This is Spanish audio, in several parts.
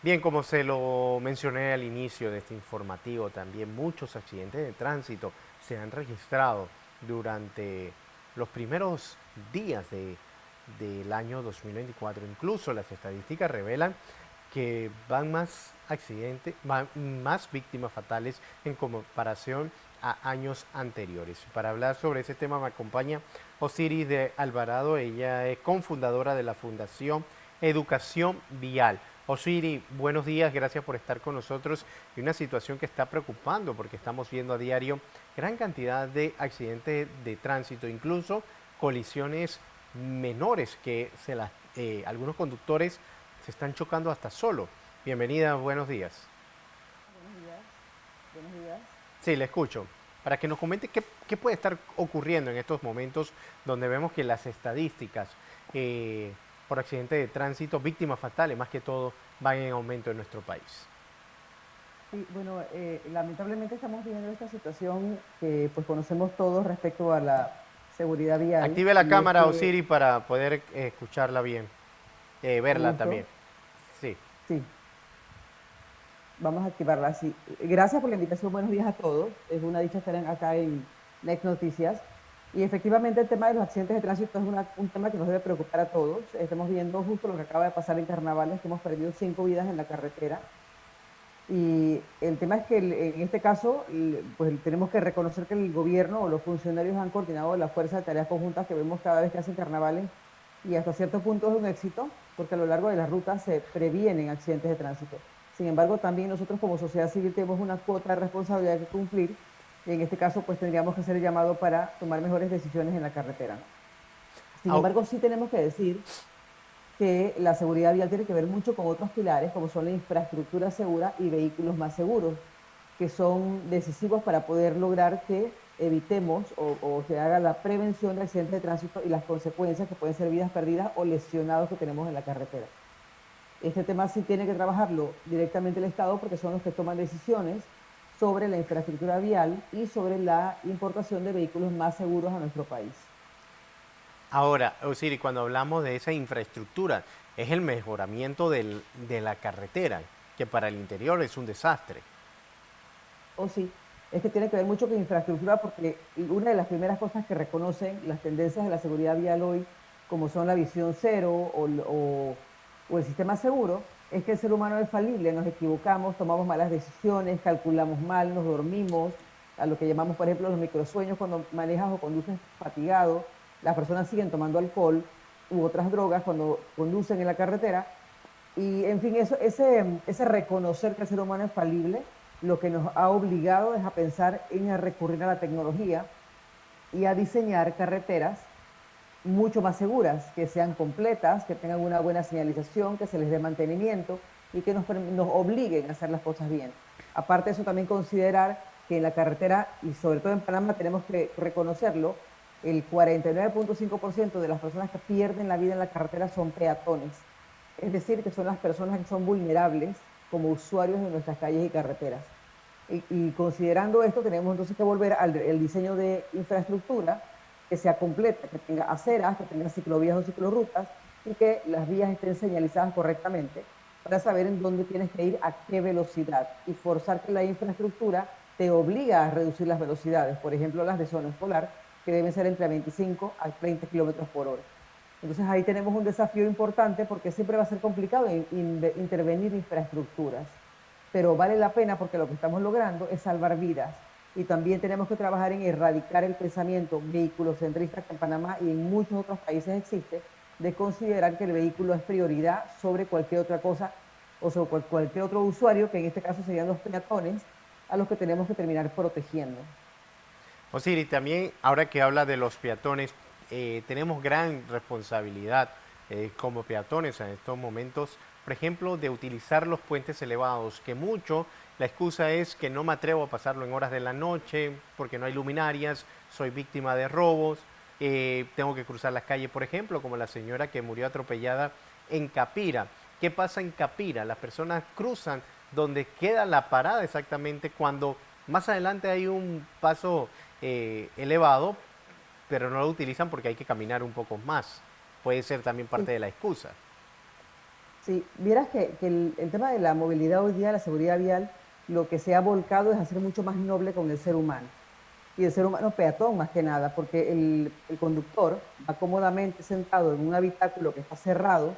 Bien, como se lo mencioné al inicio de este informativo, también muchos accidentes de tránsito se han registrado durante los primeros días del año 2024. Incluso las estadísticas revelan que van más accidentes, van más víctimas fatales en comparación a años anteriores. Para hablar sobre ese tema me acompaña Osiris de Alvarado. Ella es cofundadora de la Fundación Educación Vial. Osiris, buenos días, gracias por estar con nosotros. Y una situación que está preocupando porque estamos viendo a diario gran cantidad de accidentes de tránsito, incluso colisiones menores que algunos conductores se están chocando hasta solo. Bienvenida, buenos días. Buenos días, buenos días. Sí, le escucho. Para que nos comente qué puede estar ocurriendo en estos momentos donde vemos que las estadísticas eh, por accidente de tránsito, víctimas fatales más que todo, van en aumento en nuestro país. Sí, bueno, lamentablemente estamos viviendo esta situación que pues conocemos todos respecto a la seguridad vial Active la y es cámara, que, Osiris, para poder escucharla bien, con verla también. gusto, Sí. sí, vamos a activarla así. Gracias por la invitación, buenos días a todos. Es una dicha estar acá en Next Noticias. Y efectivamente el tema de los accidentes de tránsito es un tema que nos debe preocupar a todos. Estamos viendo justo lo que acaba de pasar en Carnavales, que hemos perdido 5 vidas en la carretera. Y el tema es que en este caso, pues tenemos que reconocer que el gobierno o los funcionarios han coordinado la fuerza de tareas conjuntas que vemos cada vez que hacen carnavales y hasta cierto punto es un éxito porque a lo largo de las rutas se previenen accidentes de tránsito. Sin embargo, también nosotros como sociedad civil tenemos una cuota de responsabilidad que cumplir y en este caso pues tendríamos que hacer el llamado para tomar mejores decisiones en la carretera. Sin Au- embargo, sí tenemos que decir que la seguridad vial tiene que ver mucho con otros pilares, como son la infraestructura segura y vehículos más seguros, que son decisivos para poder lograr que evitemos o se haga la prevención de accidentes de tránsito y las consecuencias que pueden ser vidas perdidas o lesionados que tenemos en la carretera. Este tema sí tiene que trabajarlo directamente el Estado porque son los que toman decisiones sobre la infraestructura vial y sobre la importación de vehículos más seguros a nuestro país. Ahora, Osiris, cuando hablamos de esa infraestructura, es el mejoramiento de la carretera, que para el interior es un desastre. Oh, sí, es que tiene que ver mucho con infraestructura porque una de las primeras cosas que reconocen las tendencias de la seguridad vial hoy, como son la visión cero o el sistema seguro, es que el ser humano es falible, nos equivocamos, tomamos malas decisiones, calculamos mal, nos dormimos, a lo que llamamos, por ejemplo, los microsueños cuando manejas o conduces fatigado, las personas siguen tomando alcohol u otras drogas cuando conducen en la carretera y en fin, ese reconocer que el ser humano es falible, lo que nos ha obligado es a pensar en a recurrir a la tecnología y a diseñar carreteras mucho más seguras, que sean completas, que tengan una buena señalización, que se les dé mantenimiento y que nos obliguen a hacer las cosas bien. Aparte de eso, también considerar que en la carretera, y sobre todo en Panamá, tenemos que reconocerlo, el 49.5% de las personas que pierden la vida en la carretera son peatones. Es decir, que son las personas que son vulnerables como usuarios de nuestras calles y carreteras. Y considerando esto, tenemos entonces que volver al el diseño de infraestructura que sea completa, que tenga aceras, que tenga ciclovías o ciclorrutas y que las vías estén señalizadas correctamente para saber en dónde tienes que ir, a qué velocidad y forzar que la infraestructura te obliga a reducir las velocidades, por ejemplo, las de zona escolar, que deben ser entre 25 a 30 kilómetros por hora. Entonces ahí tenemos un desafío importante porque siempre va a ser complicado intervenir infraestructuras, pero vale la pena porque lo que estamos logrando es salvar vidas. Y también tenemos que trabajar en erradicar el pensamiento vehiculocentrista que en Panamá y en muchos otros países existe, de considerar que el vehículo es prioridad sobre cualquier otra cosa o sobre cualquier otro usuario, que en este caso serían los peatones, a los que tenemos que terminar protegiendo. Osiris, también ahora que habla de los peatones, tenemos gran responsabilidad como peatones en estos momentos, por ejemplo, de utilizar los puentes elevados, que mucho la excusa es que no me atrevo a pasarlo en horas de la noche porque no hay luminarias, soy víctima de robos, tengo que cruzar las calles, por ejemplo, como la señora que murió atropellada en Capira. ¿Qué pasa en Capira? Las personas cruzan donde queda la parada exactamente cuando más adelante hay un paso elevado, pero no lo utilizan porque hay que caminar un poco más. Puede ser también parte Sí, de la excusa. Sí, vieras que el tema de la movilidad hoy día, la seguridad vial, lo que se ha volcado es hacer mucho más noble con el ser humano. Y el ser humano peatón más que nada, porque el conductor va cómodamente sentado en un habitáculo que está cerrado,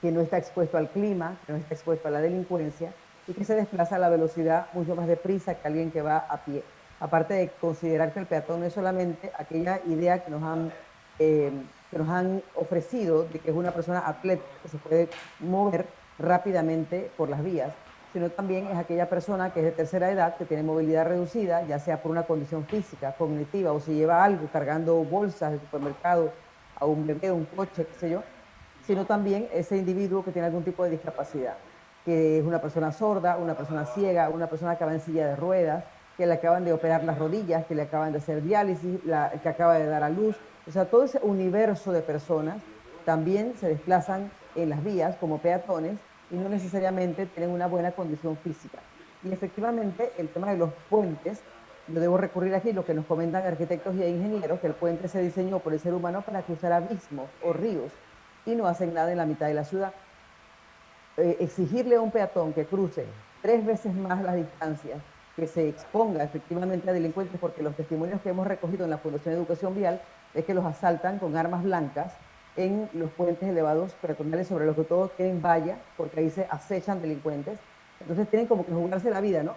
que no está expuesto al clima, que no está expuesto a la delincuencia y que se desplaza a la velocidad mucho más deprisa que alguien que va a pie. Aparte de considerar que el peatón no es solamente aquella idea que nos han ofrecido de que es una persona atlética que se puede mover rápidamente por las vías, sino también es aquella persona que es de tercera edad, que tiene movilidad reducida, ya sea por una condición física, cognitiva, o si lleva algo cargando bolsas del supermercado a un bebé, un coche, qué sé yo, sino también ese individuo que tiene algún tipo de discapacidad, que es una persona sorda, una persona ciega, una persona que va en silla de ruedas, que le acaban de operar las rodillas, que le acaban de hacer diálisis, que acaba de dar a luz. O sea, todo ese universo de personas también se desplazan en las vías como peatones y no necesariamente tienen una buena condición física. Y efectivamente, el tema de los puentes, yo debo recurrir aquí a lo que nos comentan arquitectos y ingenieros, que el puente se diseñó por el ser humano para cruzar abismos o ríos y no hacen nada en la mitad de la ciudad. Exigirle a un peatón que cruce 3 veces más las distancias, que se exponga efectivamente a delincuentes, porque los testimonios que hemos recogido en la Fundación de Educación Vial es que los asaltan con armas blancas en los puentes elevados peatonales sobre los que todos tienen valla, porque ahí se acechan delincuentes. Entonces tienen como que jugarse la vida, ¿no?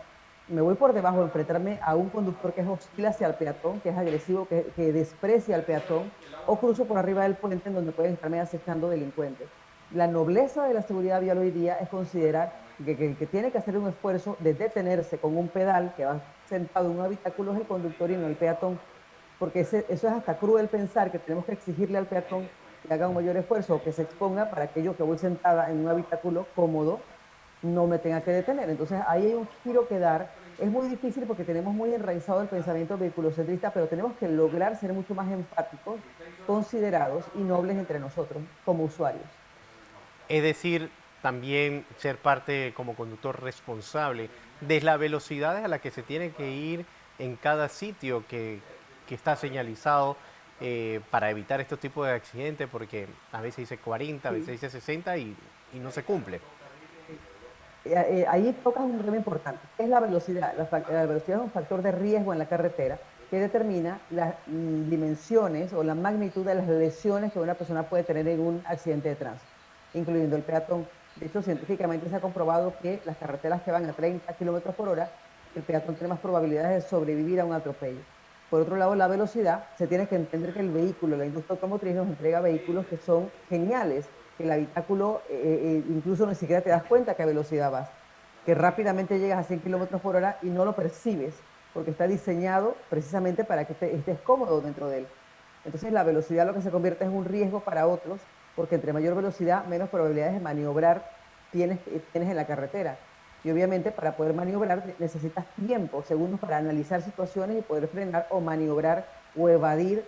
Me voy por debajo, enfrentarme a un conductor que es hostil hacia el peatón, que es agresivo, que desprecia al peatón, o cruzo por arriba del puente en donde pueden estarme acechando delincuentes. La nobleza de la seguridad vial hoy día es considerar que el que tiene que hacer un esfuerzo de detenerse con un pedal que va sentado en un habitáculo es el conductor y no el peatón, porque eso es hasta cruel pensar que tenemos que exigirle al peatón que haga un mayor esfuerzo o que se exponga para que yo que voy sentada en un habitáculo cómodo no me tenga que detener. Entonces ahí hay un giro que dar. Es muy difícil porque tenemos muy enraizado el pensamiento vehiculocentrista, pero tenemos que lograr ser mucho más empáticos, considerados y nobles entre nosotros como usuarios. Es decir, también ser parte como conductor responsable de las velocidades a las que se tiene que ir en cada sitio que está señalizado para evitar estos tipos de accidentes, porque a veces dice 40, a veces Sí, dice 60 y no se cumple. sí. Ahí tocas un tema importante, que es la velocidad. La velocidad es un factor de riesgo en la carretera que determina las dimensiones o la magnitud de las lesiones que una persona puede tener en un accidente de tránsito, incluyendo el peatón. De hecho, científicamente se ha comprobado que las carreteras que van a 30 kilómetros por hora, el peatón tiene más probabilidades de sobrevivir a un atropello. Por otro lado, la velocidad, se tiene que entender que el vehículo, la industria automotriz nos entrega vehículos que son geniales, que el habitáculo incluso ni siquiera te das cuenta a qué velocidad vas, que rápidamente llegas a 100 kilómetros por hora y no lo percibes, porque está diseñado precisamente para que estés cómodo dentro de él. Entonces la velocidad lo que se convierte es un riesgo para otros, porque entre mayor velocidad, menos probabilidades de maniobrar tienes en la carretera. Y obviamente para poder maniobrar necesitas tiempo, segundos para analizar situaciones y poder frenar o maniobrar o evadir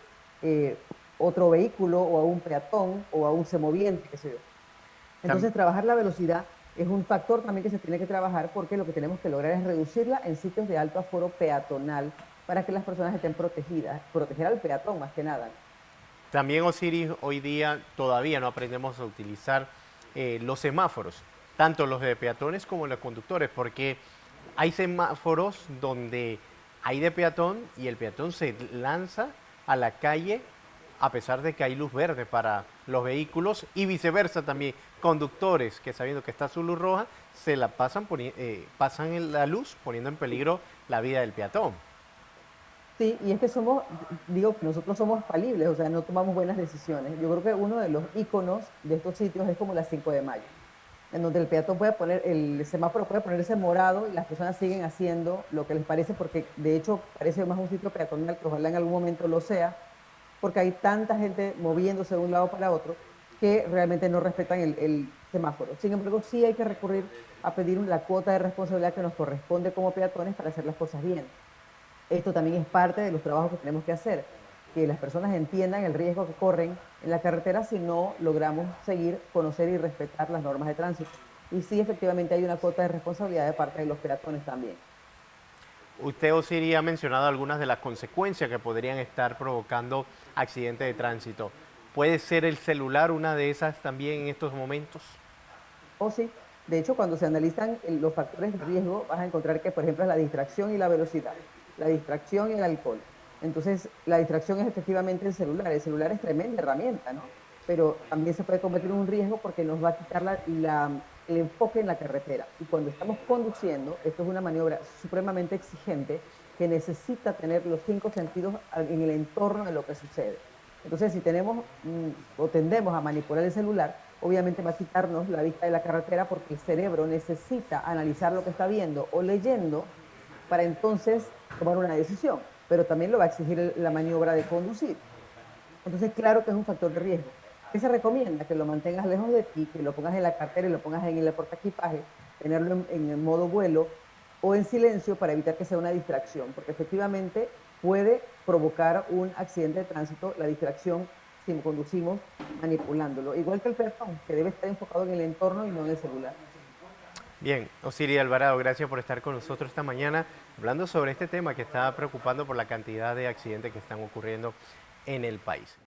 otro vehículo o a un peatón o a un semoviente, qué sé yo. Tam- Entonces, trabajar la velocidad es un factor también que se tiene que trabajar porque lo que tenemos que lograr es reducirla en sitios de alto aforo peatonal para que las personas estén protegidas, proteger al peatón más que nada. También, Osiris, hoy día todavía no aprendemos a utilizar los semáforos, tanto los de peatones como los conductores, porque hay semáforos donde hay de peatón y el peatón se lanza a la calle a pesar de que hay luz verde para los vehículos y viceversa también. Conductores que sabiendo que está su luz roja, se la pasan en la luz poniendo en peligro la vida del peatón. Sí, y es que digo que nosotros somos falibles, o sea, no tomamos buenas decisiones. Yo creo que uno de los íconos de estos sitios es como la 5 de mayo, en donde el peatón puede poner, el semáforo puede ponerse morado y las personas siguen haciendo lo que les parece, porque de hecho parece más un sitio peatonal, que ojalá en algún momento lo sea, porque hay tanta gente moviéndose de un lado para otro que realmente no respetan el semáforo. Sin embargo, sí hay que recurrir a pedir la cuota de responsabilidad que nos corresponde como peatones para hacer las cosas bien. Esto también es parte de los trabajos que tenemos que hacer, que las personas entiendan el riesgo que corren en la carretera si no logramos seguir, conocer y respetar las normas de tránsito. Y sí, efectivamente hay una cuota de responsabilidad de parte de los peatones también. Usted, Osiris, ha mencionado algunas de las consecuencias que podrían estar provocando accidentes de tránsito. ¿Puede ser el celular una de esas también en estos momentos? Oh, sí. De hecho, cuando se analizan los factores de riesgo, vas a encontrar que, por ejemplo, es la distracción y la velocidad, la distracción y el alcohol. Entonces, la distracción es efectivamente el celular. El celular es tremenda herramienta, ¿no? Pero también se puede convertir en un riesgo porque nos va a quitar el enfoque en la carretera. Y cuando estamos conduciendo, esto es una maniobra supremamente exigente que necesita tener los 5 sentidos en el entorno de lo que sucede. Entonces, si tenemos o tendemos a manipular el celular, obviamente va a quitarnos la vista de la carretera porque el cerebro necesita analizar lo que está viendo o leyendo para entonces tomar una decisión, pero también lo va a exigir la maniobra de conducir. Entonces, claro que es un factor de riesgo. ¿Qué se recomienda? Que lo mantengas lejos de ti, que lo pongas en la cartera y lo pongas en el portaequipaje, tenerlo en el modo vuelo o en silencio para evitar que sea una distracción, porque efectivamente puede provocar un accidente de tránsito, la distracción si conducimos manipulándolo, igual que el peatón, que debe estar enfocado en el entorno y no en el celular. Bien, Osiris Alvarado, gracias por estar con nosotros esta mañana hablando sobre este tema que está preocupando por la cantidad de accidentes que están ocurriendo en el país.